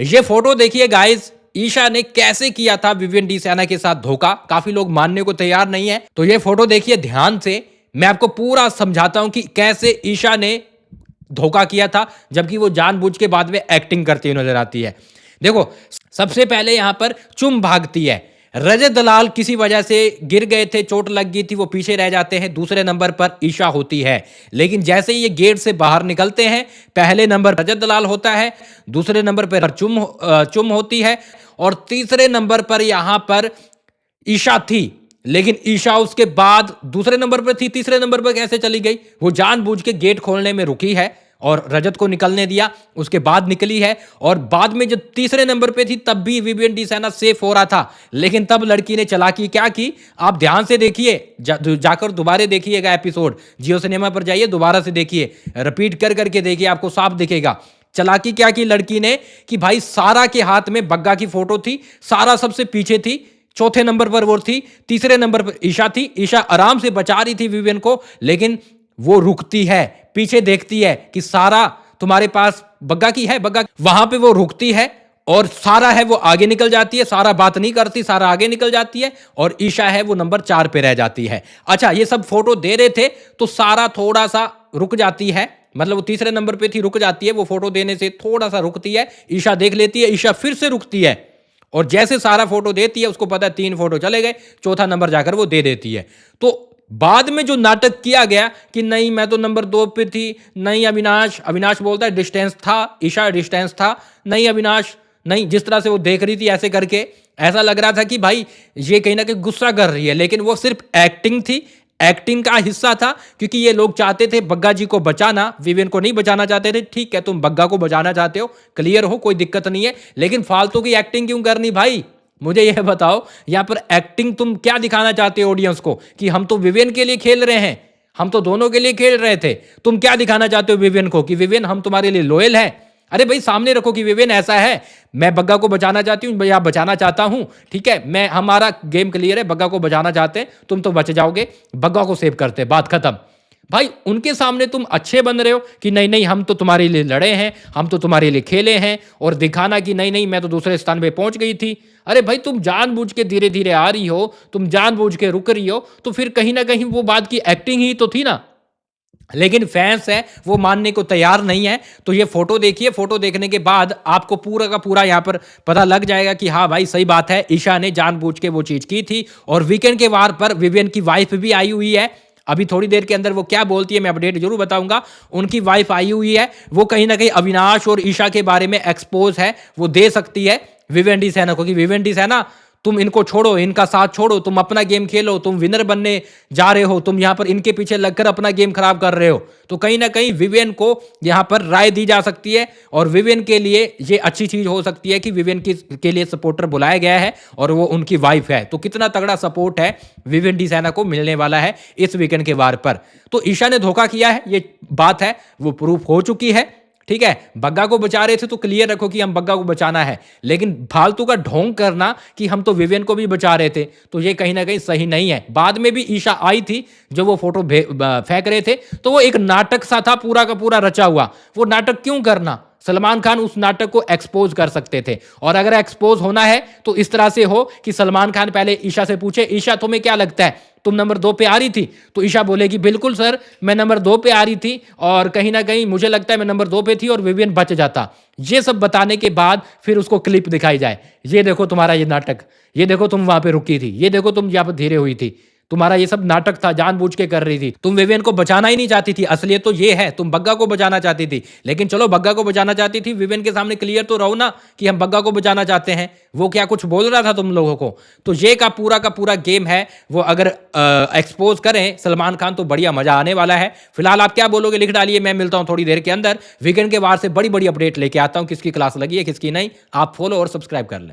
ये फोटो देखिए गाइस, ईशा ने कैसे किया था विवियन डी सैना के साथ धोखा। काफी लोग मानने को तैयार नहीं है, तो ये फोटो देखिए ध्यान से। मैं आपको पूरा समझाता हूं कि कैसे ईशा ने धोखा किया था, जबकि वो जानबूझ के बाद में एक्टिंग करती हुई नजर आती है। देखो, सबसे पहले यहां पर चुम भागती है। रजत दलाल किसी वजह से गिर गए थे, चोट लग गई थी, वो पीछे रह जाते हैं। दूसरे नंबर पर ईशा होती है, लेकिन जैसे ही ये गेट से बाहर निकलते हैं, पहले नंबर रजत दलाल होता है, दूसरे नंबर पर चुम होती है, और तीसरे नंबर पर यहां पर ईशा थी। लेकिन ईशा उसके बाद दूसरे नंबर पर थी, तीसरे नंबर पर कैसे चली गई? वो जानबूझ के गेट खोलने में रुकी है और रजत को निकलने दिया, उसके बाद निकली है। और बाद में जब तीसरे नंबर पे थी तब भी विवियन डी सैना सेफ हो रहा था, लेकिन तब लड़की ने चालाकी क्या की, आप ध्यान से देखिए, जाकर दोबारा देखिएगा एपिसोड, जियो सिनेमा पर जाइए, दोबारा से देखिए, रिपीट कर करके देखिए, आपको साफ दिखेगा। चालाकी क्या की लड़की ने कि भाई सारा के हाथ में बग्गा की फोटो थी, सारा सबसे पीछे थी, चौथे नंबर पर वो थी, तीसरे नंबर पर ईशा थी। ईशा आराम से बचा रही थी विवियन को, लेकिन वो रुकती है, पीछे देखती है कि सारा तुम्हारे पास बग्गा की है, बग्गा वहां पे वो रुकती है और सारा है वो आगे निकल जाती है। सारा बात नहीं करती, सारा आगे निकल जाती है और ईशा है वो नंबर 4 पे रह जाती है। अच्छा, ये सब फोटो दे रहे थे तो सारा थोड़ा सा रुक जाती है, मतलब वो तीसरे नंबर पे थी, रुक जाती है, वो फोटो देने से थोड़ा सा रुकती है। ईशा देख लेती है, ईशा फिर से रुकती है और जैसे सारा फोटो देती है, उसको पता है 3 फोटो चले गए, चौथा नंबर जाकर वो दे देती है। तो बाद में जो नाटक किया गया कि नहीं मैं तो नंबर 2 पे थी, नहीं अविनाश बोलता है डिस्टेंस था, ईशा डिस्टेंस था, नहीं अविनाश नहीं, जिस तरह से वो देख रही थी ऐसे करके ऐसा लग रहा था कि भाई ये कहीं ना कहीं गुस्सा कर रही है, लेकिन वो सिर्फ एक्टिंग थी, एक्टिंग का हिस्सा था, क्योंकि ये लोग चाहते थे बग्गा जी को बचाना, विवियन को नहीं बचाना चाहते थे। ठीक है, तुम बग्गा को बचाना चाहते हो, क्लियर हो, कोई दिक्कत नहीं है, लेकिन फालतू की एक्टिंग क्यों करनी भाई? मुझे यह बताओ, यहां पर एक्टिंग तुम क्या दिखाना चाहते हो ऑडियंस को कि हम तो विवियन के लिए खेल रहे हैं, हम तो दोनों के लिए खेल रहे थे। तुम क्या दिखाना चाहते हो विवियन को कि विवियन हम तुम्हारे लिए लॉयल है? अरे भाई सामने रखो कि विवियन ऐसा है, मैं बग्गा को बचाना चाहती हूँ या बचाना चाहता हूं, ठीक है, मैं हमारा गेम क्लियर है, बग्गा को बचाना चाहते हैं, तुम तो बच जाओगे, बग्गा को सेव करते, बात खत्म। भाई उनके सामने तुम अच्छे बन रहे हो कि नहीं नहीं हम तो तुम्हारे लिए लड़े हैं, हम तो तुम्हारे लिए खेले हैं, और दिखाना कि नहीं नहीं मैं तो दूसरे स्थान पे पहुंच गई थी। अरे भाई तुम जानबूझ के धीरे धीरे आ रही हो, तुम जानबूझ के रुक रही हो, तो फिर कहीं ना कहीं वो बात की एक्टिंग ही तो थी ना। लेकिन फैंस है वो मानने को तैयार नहीं है। तो ये फोटो देखिए, फोटो देखने के बाद आपको पूरा का पूरा यहां पर पता लग जाएगा कि हाँ भाई सही बात है, ईशा ने जानबूझ के वो चीज की थी। और वीकेंड के वार पर विवियन की वाइफ भी आई हुई है, अभी थोड़ी देर के अंदर वो क्या बोलती है मैं अपडेट जरूर बताऊंगा। उनकी वाइफ आई हुई है, वो कहीं ना कहीं अविनाश और ईशा के बारे में एक्सपोज है, वो दे सकती है विवियन डी सैना को कि विवियन डी सैना तुम इनको छोड़ो, इनका साथ छोड़ो, तुम अपना गेम खेलो, तुम विनर बनने जा रहे हो, तुम यहां पर इनके पीछे लगकर अपना गेम खराब कर रहे हो। तो कहीं ना कहीं विवियन को यहां पर राय दी जा सकती है और विवियन के लिए ये अच्छी चीज हो सकती है कि विवियन के लिए सपोर्टर बुलाया गया है और वो उनकी वाइफ है। तो कितना तगड़ा सपोर्ट है विवियन डी सैना को मिलने वाला है इस वीकेंड के वार पर। तो ईशा ने धोखा किया है, ये बात है, वो प्रूफ हो चुकी है, ठीक है। बग्गा को बचा रहे थे तो क्लियर रखो कि हम बग्गा को बचाना है, लेकिन फालतू का ढोंग करना कि हम तो विवियन को भी बचा रहे थे, तो ये कहीं ना कहीं सही नहीं है। बाद में भी ईशा आई थी, जो वो फोटो फेंक रहे थे, तो वो एक नाटक सा था, पूरा का पूरा रचा हुआ। वो नाटक क्यों करना? सलमान खान उस नाटक को एक्सपोज कर सकते थे, और अगर एक्सपोज होना है तो इस तरह से हो कि सलमान खान पहले ईशा से पूछे, ईशा तुम्हें क्या लगता है तुम नंबर 2 पे आ रही थी? तो ईशा बोलेगी बिल्कुल सर मैं नंबर 2 पे आ रही थी, और कहीं ना कहीं मुझे लगता है मैं नंबर 2 पे थी और विवियन बच जाता। ये सब बताने के बाद फिर उसको क्लिप दिखाई जाए, ये देखो तुम्हारा ये नाटक, ये देखो तुम वहां पे रुकी थी, ये देखो तुम यहां पर धीरे हुई थी, तुम्हारा ये सब नाटक था, जानबूझ के कर रही थी, तुम विवियन को बचाना ही नहीं चाहती थी। असलियत तो ये है, तुम बग्गा को बचाना चाहती थी, लेकिन चलो बग्गा को बचाना चाहती थी, विवियन के सामने क्लियर तो रहो ना कि हम बग्गा को बचाना चाहते हैं। वो क्या कुछ बोल रहा था तुम लोगों को? तो ये का पूरा गेम है, वो अगर एक्सपोज करें सलमान खान तो बढ़िया मजा आने वाला है। फिलहाल आप क्या बोलोगे लिख डालिए, मैं मिलता हूं थोड़ी देर के अंदर वीकेंड के वार से बड़ी बड़ी अपडेट लेके आता हूं, किसकी क्लास लगी है किसकी नहीं। आप फॉलो और सब्सक्राइब कर लें।